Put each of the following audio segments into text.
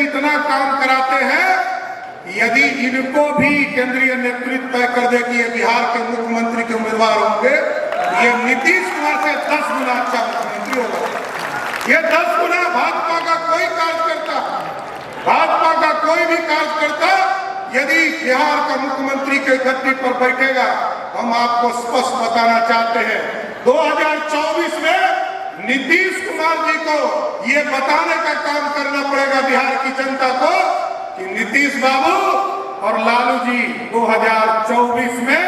इतना काम कराते हैं, यदि इनको भी केंद्रीय नेतृत्व तय कर दे कि ये बिहार के मुख्यमंत्री के उम्मीदवार होंगे, ये नीतीश कुमार से 10 गुना अच्छा मुख्यमंत्री होगा। ये 10 गुना भाजपा का कोई कार्यकर्ता, भाजपा का कोई भी कार्यकर्ता यदि बिहार का मुख्यमंत्री के गद्दी पर बैठेगा, हम आपको स्पष्ट बताना चाहते हैं 2024 में नीतीश कुमार जी को ये बताने का काम करना पड़ेगा बिहार की जनता को कि नीतीश बाबू और लालू जी 2024 में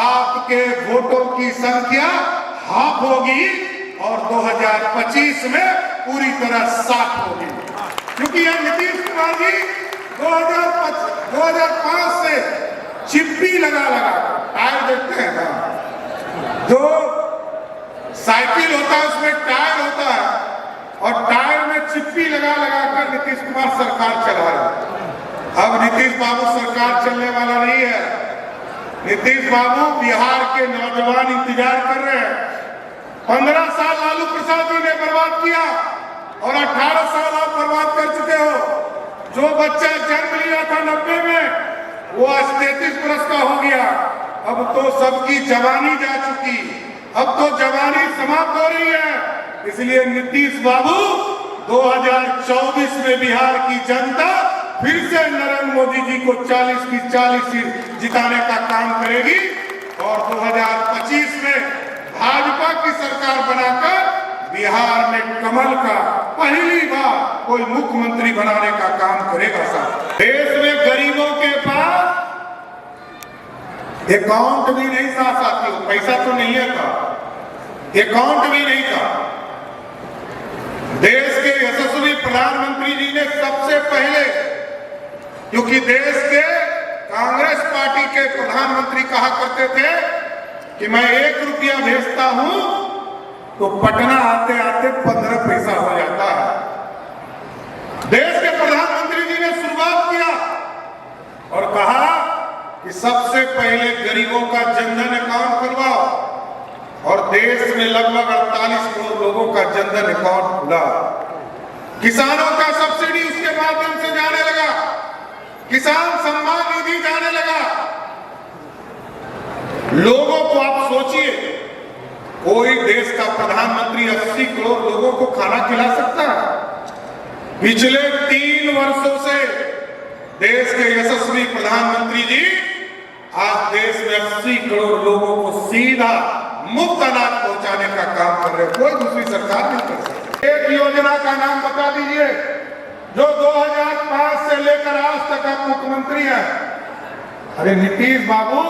आपके वोटों की संख्या हाफ होगी और 2025 में पूरी तरह 60 होगी। क्योंकि यह नीतीश कुमार जी 2005 से चिप्पी लगा टायर देखते हैं ना, जो साइकिल होता है उसमें टायर होता है और टायर में चिप्पी लगा कर नीतीश कुमार सरकार चला रहे हैं। अब नीतीश बाबू सरकार चलने वाला नहीं है। नीतीश बाबू बिहार के नौजवान इंतजार कर रहे हैं। 15 साल लालू प्रसाद जी ने बर्बाद किया और 18 साल आप बर्बाद कर चुके हो। जो बच्चा जन्म लिया था 90 में वो आज 33 वर्ष का हो गया। अब तो सबकी जवानी जा चुकी, अब तो जवानी समाप्त हो रही है। इसलिए नीतीश बाबू 2024 में बिहार की जनता फिर से नरेंद्र मोदी जी को 40 की 40 सीट जिताने का काम करेगी और 2025 में भाजपा की सरकार बनाकर बिहार में कमल का पहली बार कोई मुख्यमंत्री बनाने का काम करेगा। साहब, देश में गरीबों के पास अकाउंट भी नहीं था साथियों, पैसा तो नहीं है था, अकाउंट भी नहीं था। देश के यशस्वी प्रधानमंत्री जी ने सबसे पहले, क्योंकि देश के कांग्रेस पार्टी के प्रधानमंत्री कहा करते थे कि मैं 1 रुपया भेजता हूं तो पटना आते आते 15 पैसा हो जाता है। देश के प्रधानमंत्री जी ने शुरुआत किया और कहा कि सबसे पहले गरीबों का जनधन अकाउंट खुलवाओ और देश में लगभग 48 करोड़ लोगों का जनधन अकाउंट खुला। किसानों का सब्सिडी उसके माध्यम से जाने लगा, किसान सम्मान निधि जाने लगा। लोगों को आप सोचिए, कोई देश का प्रधानमंत्री 80 करोड़ लोगों को खाना खिला सकता है? पिछले 3 वर्षों से देश के यशस्वी प्रधानमंत्री जी आज देश में 80 करोड़ लोगों को सीधा मुफ्त अनाज पहुंचाने का काम कर रहे हैं। कोई दूसरी सरकार नहीं कर सकती। एक योजना का नाम बता दीजिए जो 2005 से लेकर आज तक आप मुख्यमंत्री हैं। अरे नीतीश बाबू,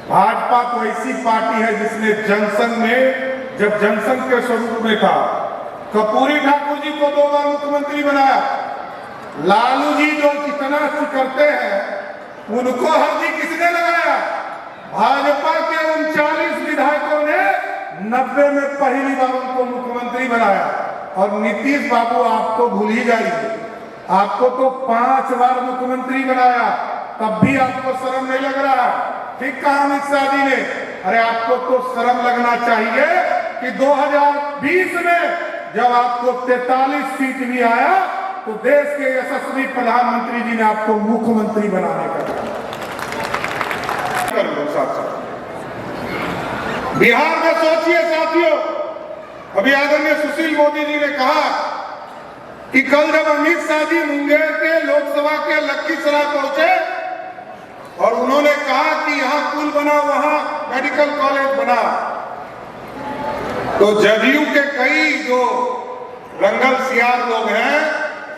भाजपा तो ऐसी पार्टी है जिसने जनसंघ में, जब जनसंघ के स्वरूप में था, कर्पूरी ठाकुर जी को 2 बार मुख्यमंत्री बनाया। लालू जी जो कितना करते हैं उनको हल्दी किसने लगाया? भाजपा के 39 विधायकों ने 90 में पहली बार उनको मुख्यमंत्री बनाया। और नीतीश बाबू आप तो भूल ही जाइए, आपको तो 5 बार मुख्यमंत्री बनाया, तब भी आपको शर्म नहीं लग रहा। ठीक कहा अमित शाह जी ने, अरे आपको तो शर्म लगना चाहिए कि 2020 में जब आपको 43 सीट भी आया तो देश के यशस्वी प्रधानमंत्री जी ने आपको मुख्यमंत्री बनाने का काम। बिहार में सोचिए साथियों, अभी आदरणीय सुशील मोदी जी ने कहा कि कल जब अमित शाह जी मुंगेर के लोकसभा के लखीसराय पहुंचे और उन्होंने कहा कि यहाँ पुल बना, वहां मेडिकल कॉलेज बना, तो जदयू के कई जो रंगल सियार लोग हैं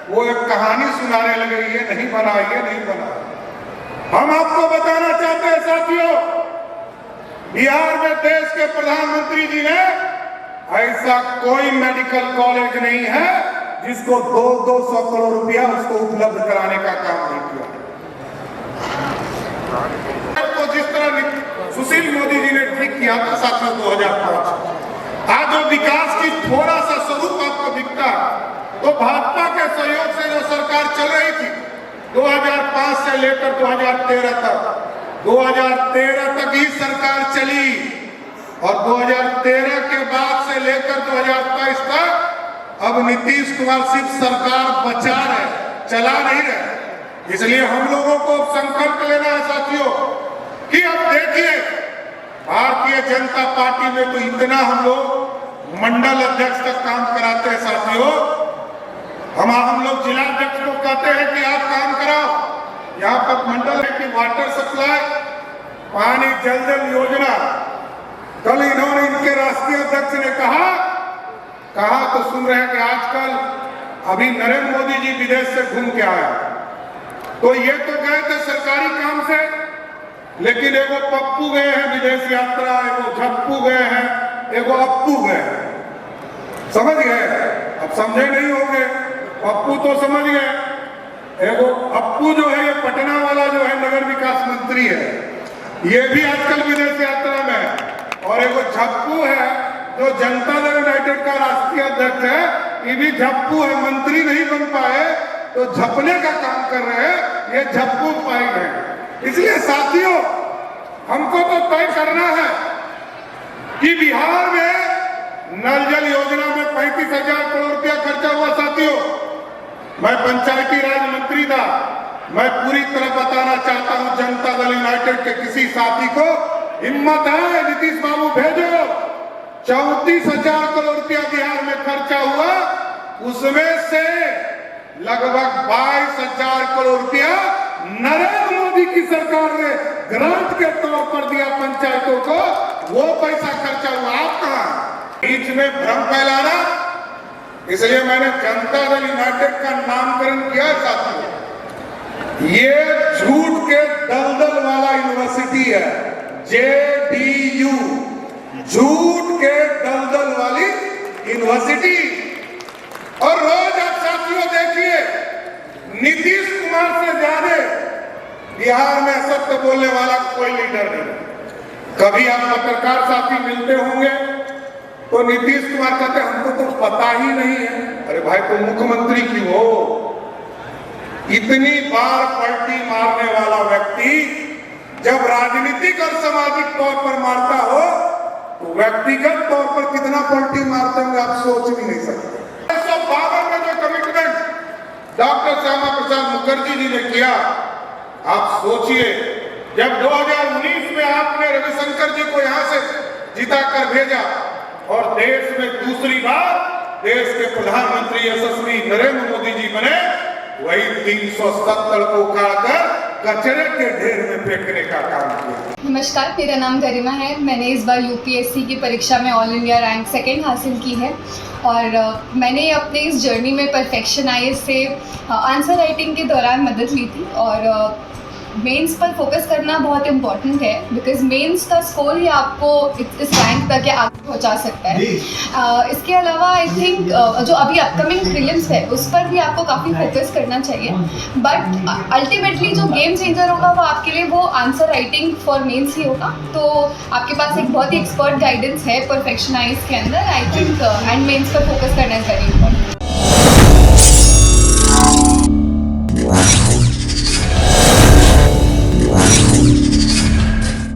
वो एक कहानी सुनाने लगे, ये नहीं बना, ये नहीं बना। हम आपको बताना चाहते हैं साथियों, बिहार में देश के प्रधानमंत्री जी ने ऐसा कोई मेडिकल कॉलेज नहीं है जिसको 200 करोड़ रुपया उसको उपलब्ध कराने का काम नहीं किया। तो जिस तरह सुशील मोदी जी ने ठीक किया था साथियों 2005, आज जो विकास की थोड़ा सा स्वरूप आपको दिखता, तो भाजपा के सहयोग से जो सरकार चल रही थी 2005 से लेकर 2013 तक, 2013 तक ही सरकार चली और 2013 के बाद से लेकर 2022 तक अब अब नीतीश कुमार सिर्फ सरकार बचा रहे, चला नहीं रहे। इसलिए हम लोगों को संकल्प लेना है साथियों कि अब देखिए भारतीय जनता पार्टी में तो इतना हम लोग मंडल अध्यक्ष तक काम कराते हैं साथियों। हम लोग जिला अध्यक्ष को कहते हैं कि आप काम कराओ। यहाँ पर मंडल है कि वाटर सप्लाई, पानी जल जल योजना, कल इन्होंने इनके राष्ट्रीय अध्यक्ष ने कहा तो सुन रहे हैं कि आजकल अभी नरेंद्र मोदी जी विदेश से घूम के आया, तो ये तो गए थे सरकारी काम से, लेकिन एगो पप्पू गए हैं विदेश यात्रा, एगो झप्पू गए हैं, एगो अप्पू गए हैं। समझ गए? अब समझे नहीं होंगे, पप्पू तो समझ गए, एगो अप्पू जो है ये पटना वाला जो है नगर विकास मंत्री है, ये भी आजकल विदेश यात्रा में है। और एगो झप्पू है जो जनता दल यूनाइटेड का राष्ट्रीय अध्यक्ष है, ये भी झप्पू है, मंत्री नहीं बन पाए तो झपने का काम कर रहे हैं, ये झप्पू पाए गए। इसलिए साथियों हमको तो तय करना है कि बिहार में नल जल योजना में 35,000 करोड़ रुपया खर्चा हुआ। साथियों मैं पंचायती राज मंत्री था, मैं पूरी तरह बताना चाहता हूं जनता दल यूनाइटेड के किसी साथी को हिम्मत है नीतीश बाबू भेजो, 34,000 करोड़ रुपया बिहार में खर्चा हुआ, उसमें से लगभग 22,000 करोड़ रुपया नरेंद्र मोदी की सरकार ने ग्रांट के तौर पर दिया पंचायतों को, वो पैसा खर्चा हुआ। आप कहां? बीच में भ्रम फैलाना, इसलिए मैंने जनता दल यूनाइटेड का नामकरण किया साथियों। ये झूठ के दलदल वाला यूनिवर्सिटी है, JDU, झूठ के दलदल वाली यूनिवर्सिटी। और रोज आप साथियों देखिए नीतीश कुमार से ज्यादा बिहार में सत्य बोलने वाला कोई लीडर नहीं। कभी आप पत्रकार साथी मिलते होंगे तो नीतीश कुमार कहते हमको तो पता ही नहीं है। अरे भाई तुम मुख्यमंत्री क्यों हो? इतनी बार पलटी मारने वाला व्यक्ति जब राजनीतिक और सामाजिक तौर पर मारता हो तो व्यक्तिगत तौर पर कितना पलटी मारते होंगे आप सोच भी नहीं सकते। 1952 में जो कमिटमेंट डॉक्टर श्यामा प्रसाद मुखर्जी जी ने किया, आप सोचिए जब 2019 में आपने रविशंकर जी को यहां से जिता कर भेजा और देश में दूसरी बार देश के प्रधानमंत्री यशस्वी नरेंद्र मोदी जी बने, वही 370 को उखाड़कर कचरे के ढेर में फेंकने का काम किया। नमस्कार, मेरा नाम गरिमा है। मैंने इस बार यूपीएससी की परीक्षा में ऑल इंडिया रैंक 2 हासिल की है और मैंने अपने इस जर्नी में परफेक्शन आईएएस से आंसर राइटिंग के दौरान मदद ली थी और मेंस पर फोकस करना बहुत इम्पॉर्टेंट है बिकॉज मेंस का स्कोर ही आपको इस रैंक तक आगे पहुंचा सकता है। इसके अलावा आई थिंक जो अभी अपकमिंग प्रीलिम्स है उस पर भी आपको काफ़ी फोकस करना चाहिए, बट अल्टीमेटली जो गेम चेंजर होगा वो आपके लिए वो आंसर राइटिंग फॉर मेंस ही होगा। तो आपके पास एक बहुत ही एक्सपर्ट गाइडेंस है परफेक्शन आईएएस के अंदर, आई थिंक एंड मेंस पर फोकस करना इज वेरी इंपॉर्टेंट।